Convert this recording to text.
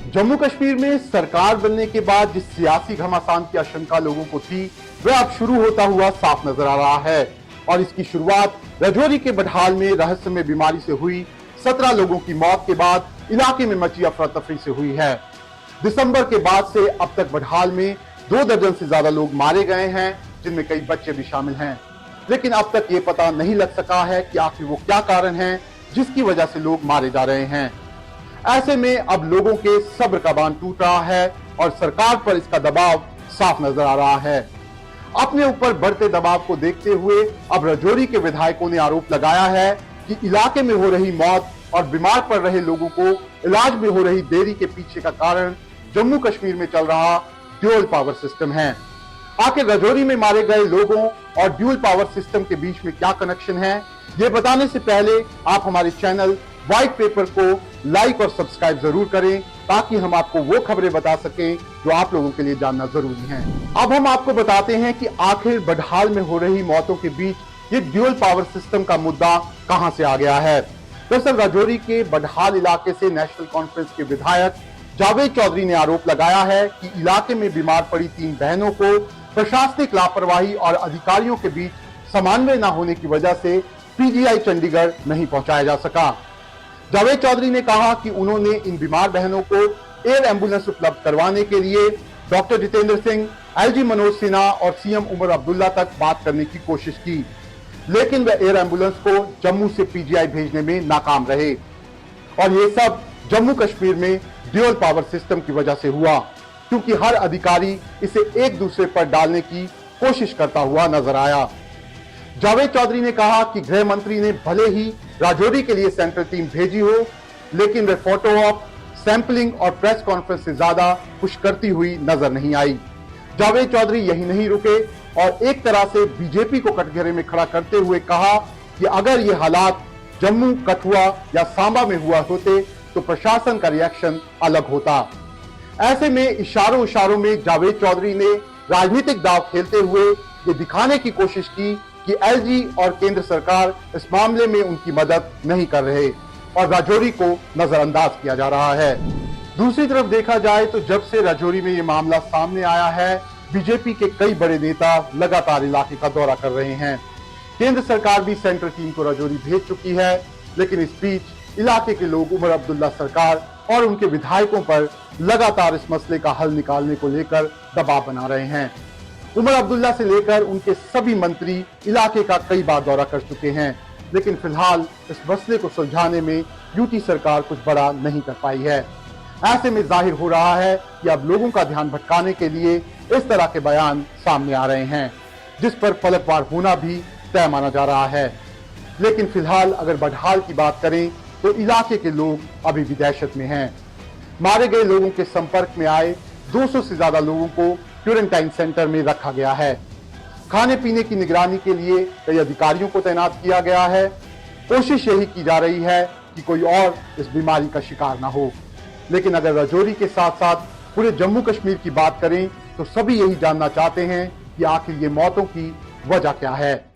जम्मू कश्मीर में सरकार बनने के बाद जिस सियासी घमासान की आशंका लोगों को थी, वह अब शुरू होता हुआ साफ नजर आ रहा है। और इसकी शुरुआत राजौरी के बडहाल में रहस्यमय बीमारी से हुई 17 लोगों की मौत के बाद इलाके में मची अफरा तफरी से हुई है। दिसंबर के बाद से अब तक बडहाल में 2 दर्जन से ज्यादा लोग मारे गए हैं, जिनमें कई बच्चे भी शामिल हैं। लेकिन अब तक ये पता नहीं लग सका है कि आखिर वो क्या कारण है जिसकी वजह से लोग मारे जा रहे हैं। ऐसे में अब लोगों के सब्र का बांध टूट रहा है और सरकार पर इसका दबाव साफ नजर आ रहा है। अपने ऊपर बढ़ते दबाव को देखते हुए अब राजौरी के विधायकों ने आरोप लगाया है कि इलाके में हो रही मौत और बीमार पड़ रहे लोगों को इलाज में हो रही देरी के पीछे का कारण जम्मू कश्मीर में चल रहा ड्यूल पावर सिस्टम है। आखिर राजौरी में मारे गए लोगों और ड्यूल पावर सिस्टम के बीच में क्या कनेक्शन है, ये बताने से पहले आप हमारे चैनल व्हाइट पेपर को लाइक और सब्सक्राइब जरूर करें, ताकि हम आपको वो खबरें बता सकें जो आप लोगों के लिए जानना जरूरी है। अब हम आपको बताते हैं कि आखिर बडहाल में हो रही मौतों के बीच ये ड्यूल पावर सिस्टम का मुद्दा कहां से आ गया है। दरअसल राजौरी के बडहाल इलाके से नेशनल कॉन्फ्रेंस के विधायक जावेद चौधरी ने आरोप लगाया है कि इलाके में बीमार पड़ी 3 बहनों को प्रशासनिक लापरवाही और अधिकारियों के बीच समन्वय न होने की वजह से पीजीआई चंडीगढ़ नहीं पहुंचाया जा सका। जावेद चौधरी ने कहा कि उन्होंने इन बीमार बहनों को एयर एम्बुलेंस उपलब्ध करवाने के लिए डॉक्टर जितेंद्र सिंह, एलजी मनोज सिन्हा और सीएम उमर अब्दुल्ला तक बात करने की कोशिश की, लेकिन वे एयर एम्बुलेंस को जम्मू से पीजीआई भेजने में नाकाम रहे। और ये सब जम्मू कश्मीर में ड्यूल पावर सिस्टम की वजह से हुआ, क्योंकि हर अधिकारी इसे एक दूसरे पर डालने की कोशिश करता हुआ नजर आया। जावेद चौधरी ने कहा कि गृह मंत्री ने भले ही राजौरी के लिए सेंट्रल टीम भेजी हो, लेकिन वे फोटो ऑप, सैंपलिंग और प्रेस कॉन्फ्रेंस से ज्यादा कुछ करती हुई नजर नहीं आई। जावेद चौधरी यही नहीं रुके और एक तरह से बीजेपी को कटघरे में खड़ा करते हुए कहा कि अगर ये हालात जम्मू, कठुआ या सांबा में हुआ होते तो प्रशासन का रिएक्शन अलग होता। ऐसे में इशारों इशारों में जावेद चौधरी ने राजनीतिक दांव खेलते हुए ये दिखाने की कोशिश की कि एलजी और केंद्र सरकार इस मामले में उनकी मदद नहीं कर रहे और राजौरी को नजरअंदाज किया जा रहा है। दूसरी तरफ देखा जाए तो जब से राजौरी में ये मामला सामने आया है, बीजेपी के कई बड़े नेता लगातार इलाके का दौरा कर रहे हैं। केंद्र सरकार भी सेंट्रल टीम को राजौरी भेज चुकी है, लेकिन इस बीच इलाके के लोग उमर अब्दुल्ला सरकार और उनके विधायकों पर लगातार इस मसले का हल निकालने को लेकर दबाव बना रहे हैं। उमर अब्दुल्ला से लेकर उनके सभी मंत्री इलाके का कई बार दौरा कर चुके हैं, लेकिन फिलहाल इस मसले को सुलझाने में यूटी सरकार कुछ बड़ा नहीं कर पाई है। ऐसे में जाहिर हो रहा है कि अब लोगों का ध्यान भटकाने के लिए इस तरह के बयान सामने आ रहे हैं, जिस पर पलटवार होना भी तय माना जा रहा है। लेकिन फिलहाल अगर बडहाल की बात करें तो इलाके के लोग अभी भी दहशत में हैं। मारे गए लोगों के संपर्क में आए 200 से ज्यादा लोगों को क्वारंटाइन सेंटर में रखा गया है। खाने पीने की निगरानी के लिए कई अधिकारियों को तैनात किया गया है। कोशिश यही की जा रही है कि कोई और इस बीमारी का शिकार ना हो। लेकिन अगर राजौरी के साथ साथ पूरे जम्मू कश्मीर की बात करें तो सभी यही जानना चाहते हैं कि आखिर ये मौतों की वजह क्या है।